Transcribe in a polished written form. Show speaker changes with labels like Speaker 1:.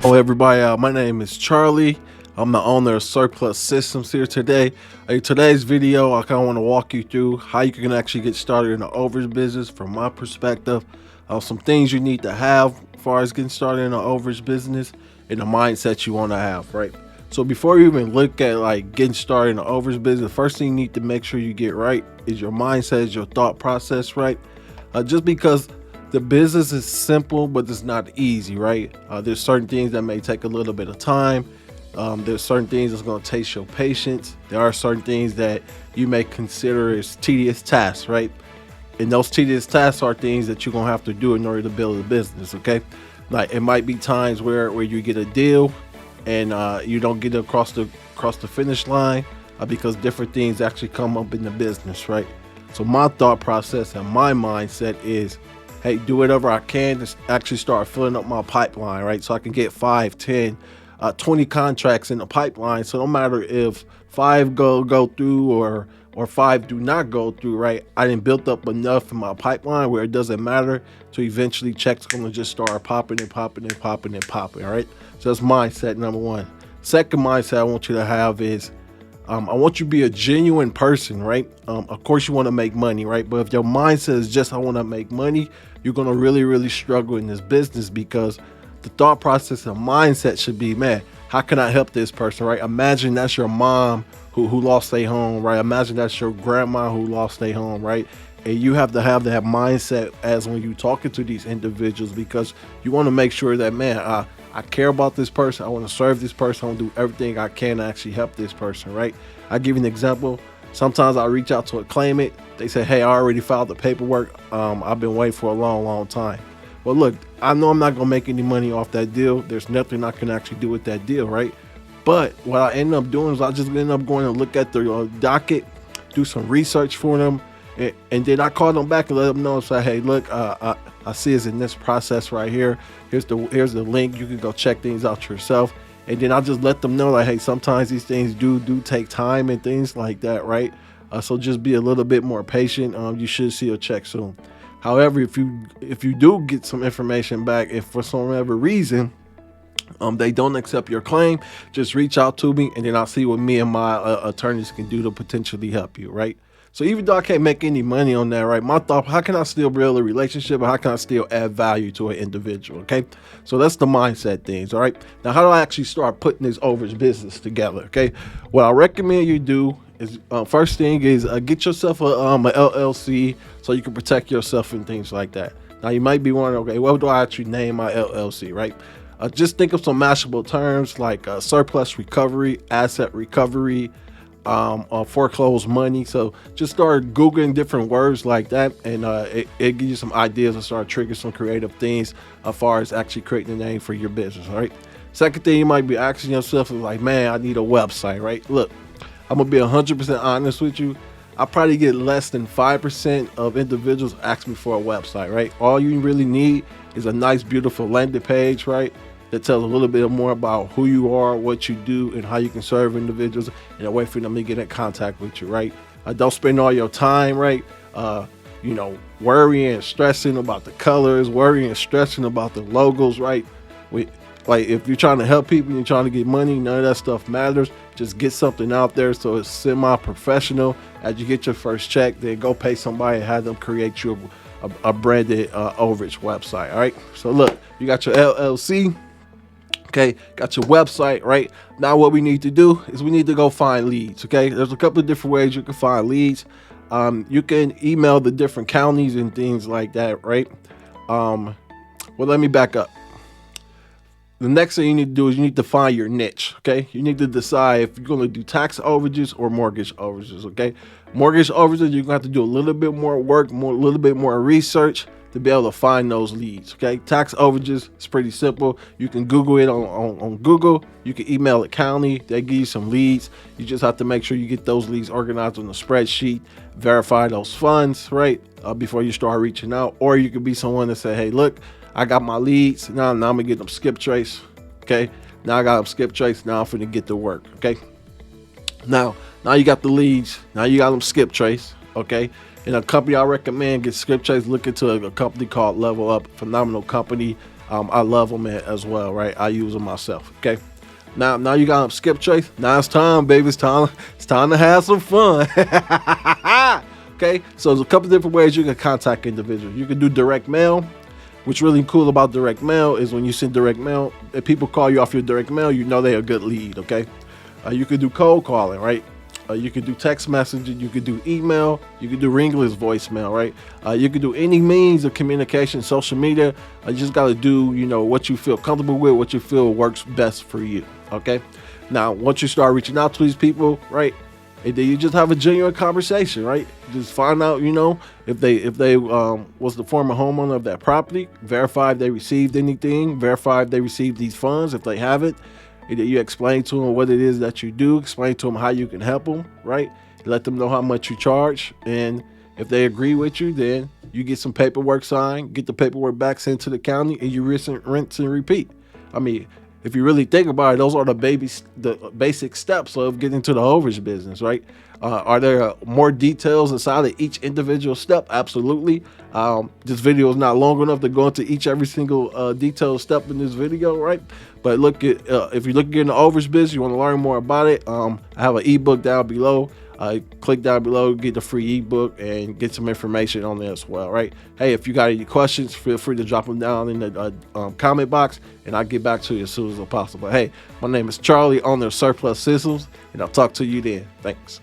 Speaker 1: Hello, everybody. My name is Charlie. I'm the owner of Surplus Systems here today. In today's video, I kind of want to walk you through how you can actually get started in the overage business from my perspective. Some things you need to have as far as getting started in the overage business and the mindset you want to have, right? So before you even look at like getting started in the overage business, the first thing you need to make sure you get right is your mindset, is your thought process, right? Just because the business is simple, but it's not easy, right? There's certain things that may take a little bit of time. There's certain things that's going to taste your patience. There are certain things that you may consider as tedious tasks, right? And those tedious tasks are things that you're going to have to do in order to build a business, okay? Like it might be times where you get a deal and you don't get across the finish line because different things actually come up in the business, right? So my thought process and my mindset is, hey, do whatever I can to actually start filling up my pipeline, right? So I can get 5, 10, 20 contracts in the pipeline. So no matter if 5 go through or 5 do not go through, right? I didn't build up enough in my pipeline where it doesn't matter. So eventually checks gonna just start popping and popping and popping and popping, right? So that's mindset number one. Second mindset I want you to have is I want you to be a genuine person, right? Of course, you want to make money, right? But if your mindset is just, I want to make money, you're going to really struggle in this business because the thought process and mindset should be, man, how can I help this person, right? Imagine that's your mom who lost their home, right? Imagine that's your grandma who lost their home, right? And you have to have that mindset as when you're talking to these individuals because you want to make sure that, man, I care about this person. I want to serve this person. I want to do everything I can to actually help this person, right? I give you an example. Sometimes I reach out to a claimant. They say, hey, I already filed the paperwork. I've been waiting for a long time. Well, look, I know I'm not going to make any money off that deal. There's nothing I can actually do with that deal, right? But what I end up doing is I just end up going and look at the docket, do some research for them, and then I call them back and let them know and say, hey, look, I see it's in this process right here. Here's the link. You can go check things out yourself. And then I just let them know like, hey, sometimes these things do take time and things like that, right? So just be a little bit more patient. You should see a check soon. However, if you do get some information back, if for some other reason they don't accept your claim, just reach out to me and then I'll see what me and my attorneys can do to potentially help you, right? So even though I can't make any money on that, right? My thought, how can I still build a relationship and how can I still add value to an individual? Okay. So that's the mindset things. All right. Now, how do I actually start putting this overage business together? Okay. What I recommend you do is first thing is get yourself a LLC so you can protect yourself and things like that. Now you might be wondering, okay, what do I actually name my LLC, right? Just think of some mashable terms like surplus recovery, asset recovery, foreclosed money. So just start Googling different words like that, and it gives you some ideas and start triggering some creative things as far as actually creating a name for your business. All right. Second thing you might be asking yourself is like, man, I need a website, right? Look, I'm gonna be 100% honest with you. I probably get less than 5% of individuals ask me for a website, right? All you really need is a nice, beautiful landing page, right? That tells a little bit more about who you are, what you do, and how you can serve individuals, and a way for them to get in contact with you, right? Don't spend all your time, right? Worrying and stressing about the colors, worrying and stressing about the logos, right? Like if you're trying to help people, you're trying to get money, none of that stuff matters. Just get something out there so it's semi-professional. As you get your first check, then go pay somebody and have them create you a branded overage website. All right. So look, you got your LLC. Okay, got your website, right? Now what we need to do is we need to go find leads, okay? There's a couple of different ways you can find leads. You can email the different counties and things like that, right? Well, let me back up. The next thing you need to do is you need to find your niche, okay? You need to decide if you're going to do tax overages or mortgage overages, okay? Mortgage overages, you're going to have to do a little bit more work, a little bit more research to be able to find those leads, okay? Tax overages, it's pretty simple. You can Google it on Google. You can email the county. They give you some leads. You just have to make sure you get those leads organized on the spreadsheet, verify those funds, right, before you start reaching out. Or you could be someone that say, hey, look, I got my leads. Now I'm gonna get them skip trace. Okay. Now I got them skip trace. Now I'm finna get to work. Okay. Now you got the leads. Now you got them skip trace. Okay. And a company I recommend get skip trace. Look into a company called Level Up. Phenomenal company. I love them as well, right? I use them myself. Okay. Now you got skip trace. Now it's time, baby. It's time to have some fun. Okay. So there's a couple different ways you can contact individuals. You can do direct mail. What's really cool about direct mail is when you send direct mail, if people call you off your direct mail, you know they're a good lead. Okay. You can do cold calling, right? You can do text messaging, you can do email, you can do ringless voicemail, right? You can do any means of communication, social media. You just got to do, what you feel comfortable with, what you feel works best for you, okay? Now, once you start reaching out to these people, right, and then you just have a genuine conversation, right? Just find out, if they was the former homeowner of that property, verify if they received anything, verify if they received these funds, if they haven't. You explain to them what it is that you do, explain to them how you can help them, right? Let them know how much you charge. And if they agree with you, then you get some paperwork signed, get the paperwork back sent to the county, and you rinse and repeat. I mean, if you really think about it, those are the basic steps of getting to the overage business, right? Are there more details inside of each individual step? Absolutely. This video is not long enough to go into every single detailed step in this video, right? But look at if you're looking into overage business, you want to learn more about it. I have an ebook down below. Click down below, get the free ebook, and get some information on there as well, right? Hey, if you got any questions, feel free to drop them down in the comment box, and I'll get back to you as soon as possible. Hey, my name is Charlie, owner of Surplus Systems, and I'll talk to you then. Thanks.